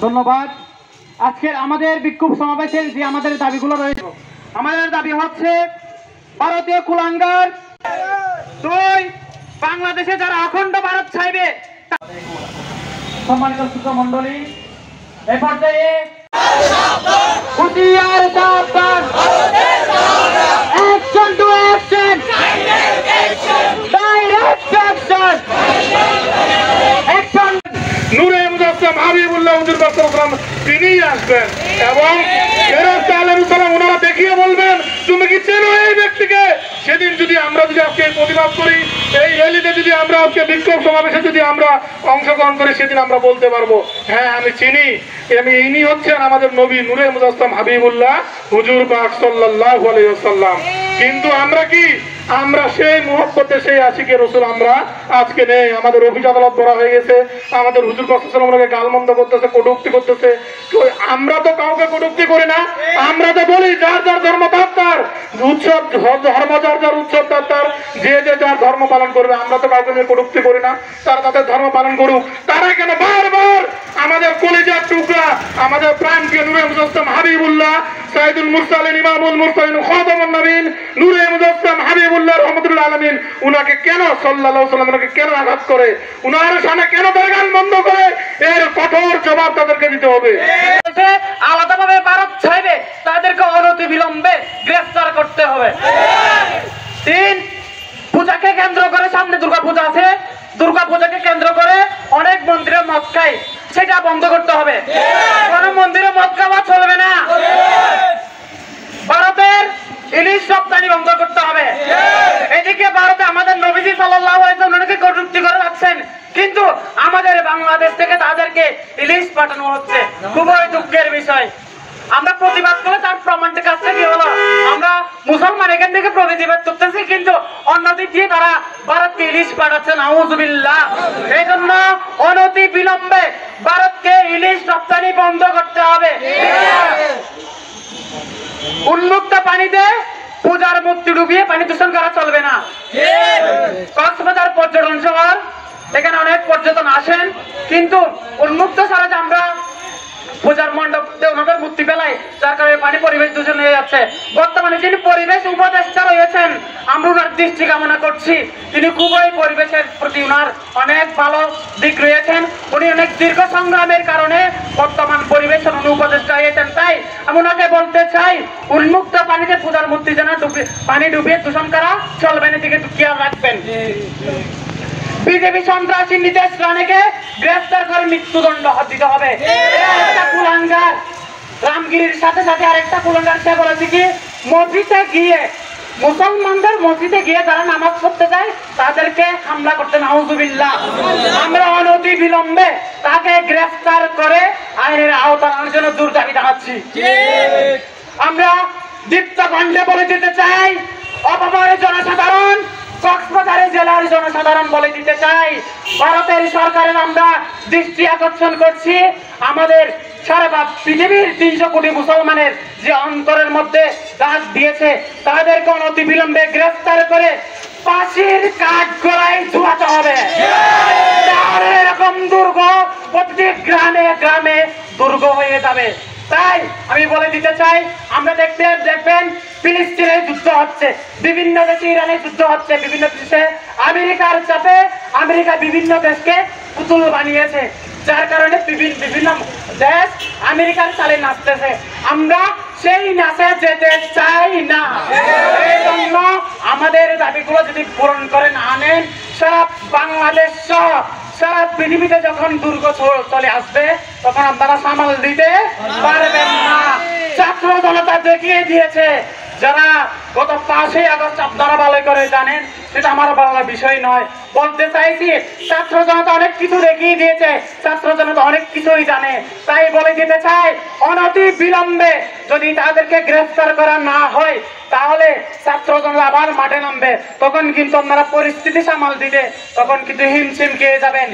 ধন্যবাদ। আজকের আমাদের বিক্ষোভ সমাবেশের যে আমাদের দাবিগুলো রয়েছে, আমাদের দাবি হচ্ছে ভারতীয় কুলাঙ্গার 2, বাংলাদেশে যারা অখণ্ড ভারত চাইবে। সম্মানিত শ্রোতা মণ্ডলী, এ পর্যায়ে হুঁশিয়ার সাবধান, action to action, direct action, action. নূরে মুজাসসাম হাবিবুল্লাহ হুজুর পাক তিনি আসবেন এবং ফেরেশতা আলাইহিস সালাম ওনারা দেখিয়ে বলবেন তুমি কি চেনো এই ব্যক্তিকে। সেদিন যদি আমরা আজকে প্রতিবাদ করি, এই র্যালিতে যদি আমরা আজকে বিক্ষোভ সমাবেশে যদি আমরা অংশগ্রহণ করি, সেদিন আমরা বলতে পারবো হ্যাঁ আমি চিনি, ইনি হচ্ছেন আমাদের নবী নূরে মুজাসসাম হাবিবুল্লাহ হুজুর পাক সাল্লাল্লাহু আলাইহি ওয়াসাল্লাম। কিন্তু আমরা সেই মুহাব্বতে সেই আশিকে রাসূল আমরা আজকে নেই। আমাদের অফিস আদালত ভরা হয়ে গেছে, আমাদের হুজুর পাক সাল্লাল্লাহু আলাইহি ওয়াসাল্লামকে গালমন্দ করতেছে, কটূক্তি করতেছে। আমরা তো কাউকে কটূক্তি করি না, আমরা তো বলি যার যার ধর্ম তার উৎসব, ধর্ম যার যার উৎসব তার, যে যে যার ধর্ম পালন করবে। আমরা তো কাউকে নিয়ে কটূক্তি করি না, তারা তাদের ধর্ম পালন করুক। তারা কেন বারবার আমাদের কলিজার টুকরা, আমাদের প্রাণপ্রিয় নূরে মুজাসসাম হাবিবুল্লাহ সাইয়্যিদুল মুরসালিন ইমামুল মুরসালিন খাতামুন নবীন নূরে মুজাসসাম হাবিবুল্লাহ রাহমাতুল আলামিন উনাকে কেন সাল্লাল্লাহু আলাইহি ওয়াসাল্লাম উনাকে কেন আঘাত করে, উনার সামনে কেন গান বন্ধ করে, এর কঠোর জবাব তাদেরকে দিতে হবে। আলাদাভাবে ভারত চাইবে তাদেরকে অনতি বিলম্বে গ্রেফতার করতে হবে। 3, পূজাকে কেন্দ্র করে, সামনে দুর্গাপূজা আছে, দুর্গাপূজাকে কেন্দ্র করে অনেক মন্দিরে মদ খায়, সেটা বন্ধ করতে হবে। কোন মন্দিরে মদ খাওয়া চলবে না। ভারতের ইলিশ রপ্তানি বন্ধ করতে হবে। এদিকে ভারতে আমাদের নবীজি সাল্লাল্লাহু আলাইহি ওয়াসাল্লামকে কটূক্তি করে রাখছেন, কিন্তু আমাদের বাংলাদেশ থেকে তাদেরকে ইলিশ পাঠানো হচ্ছে। খুবই দুঃখের বিষয়। আমরা প্রতিবাদ করে তার প্রমাণটা কাছে কি হলো, আমরা মুসলমান এখান থেকে প্রতিবাদ করতেছি, কিন্তু অন্যদিক দিয়ে তারা ভারতকে ইলিশ পাঠাচ্ছে। নাউযুবিল্লাহ। এই জন্য অনতি বিলম্বে ভারতকে ইলিশ রপ্তানি বন্ধ করতে হবে। উন্মুক্ত পানিতে পূজার মূর্তি ডুবিয়ে পানি দূষণ করা চলবে না। কক্সবাজার পর্যটন শহর, এখানে অনেক পর্যটন আসেন, কিন্তু উন্মুক্ত ছাড়া যে আমরা পূজার মণ্ডপে ওনাদের মূর্তি ফেলাই, যার কারণে পানি পরিবেশ দূষণ হয়ে যাচ্ছে। বর্তমানে যিনি পরিবেশ উপদেষ্টা রয়েছেন, আমরা ওনার দৃষ্টি কামনা করছি। তিনি খুবই পরিবেশের প্রতি ওনার অনেক ভালো দিক রয়েছেন। উনি অনেক দীর্ঘ সংগ্রামের কারণে বর্তমান পরিবেশের উপদেষ্টা হয়েছেন। তাই আমি ওনাকে বলতে চাই, উন্মুক্ত পানিতে পূজার মূর্তি যেন পানি ডুবিয়ে দূষণ করা চলবে না, দিকে খেয়াল রাখবেন। বিজেপি সন্ত্রাসী নিতেশ রানেকে গ্রেফতার করে মৃত্যুদণ্ড দিতে হবে। একটা কুলাঙ্গার রামগিরির সাথে সাথে আরেকটা কুলাঙ্গার, সে বলেছে কি মসজিদে গিয়ে, মুসলমানদের মসজিদে গিয়ে যারা নামাজ পড়তে যায় তাদেরকে হামলা করতে। নাউযুবিল্লাহ। আমরা অনতি বিলম্বে তাকে গ্রেফতার করে আইনের আওতায় আনার জন্য জোর দাবি জানাচ্ছি। আমরা দীপ্ত কণ্ঠে বলে দিতে চাই, অপমানের জনসাধারণ, কক্সবাজারের জেলার জনসাধারণ বলে দিতে চাই, ভারতের সরকারের আমরা দৃষ্টি আকর্ষণ করছি, আমাদের সারা পৃথিবীর 300 কোটি মুসলমানের যে অন্তরের মধ্যে দাগ দিয়েছে, তাদেরকে অনতি বিলম্বে গ্রেফতার করে ফাঁসির কাঠ গলায় ঝুলাতে হবে। এরকম দুর্গ প্রতিটি গ্রামে গ্রামে দুর্গ হয়ে যাবে। তাই আমি বলে দিতে চাই, আমরা দেখবেন ফিলিস্তিনে যুদ্ধ হচ্ছে, বিভিন্ন দেশে ইরানে যুদ্ধ হচ্ছে, বিভিন্ন দেশে আমেরিকার চাপে আমেরিকা বিভিন্ন দেশকে পুতুল বানিয়েছে, যার কারণে বিভিন্ন দেশ আমেরিকার চালে নাচতেছে। আমরা সেই নাচে যেতে চাই না। এই জন্য আমাদের দাবিগুলো যদি পূরণ করে না আনেন, সারা বাংলাদেশ সহ সারা পৃথিবীতে যখন দুর্গ চলে আসবে, তখন আপনারা সামাল দিতে পারবেন না। ছাত্র জনতা দেখিয়ে দিয়েছে, যারা গত 5ই আগস্ট আপনারা ভালো করে জানেন, সেটা আমার বলার বিষয় নয়। বলতে চাইছি, ছাত্র জনতা অনেক কিছু দেখিয়ে দিয়েছে, ছাত্র জনতা অনেক কিছুই জানে। তাই বলে দিতে চাই, অনতি বিলম্বে যদি তাদেরকে গ্রেফতার করা না হয়, তাহলে ছাত্র জনতা আবার মাঠে নামবে। তখন কিন্তু আপনারা পরিস্থিতি সামাল দিতে তখন কিন্তু হিমশিম খেয়ে যাবেন।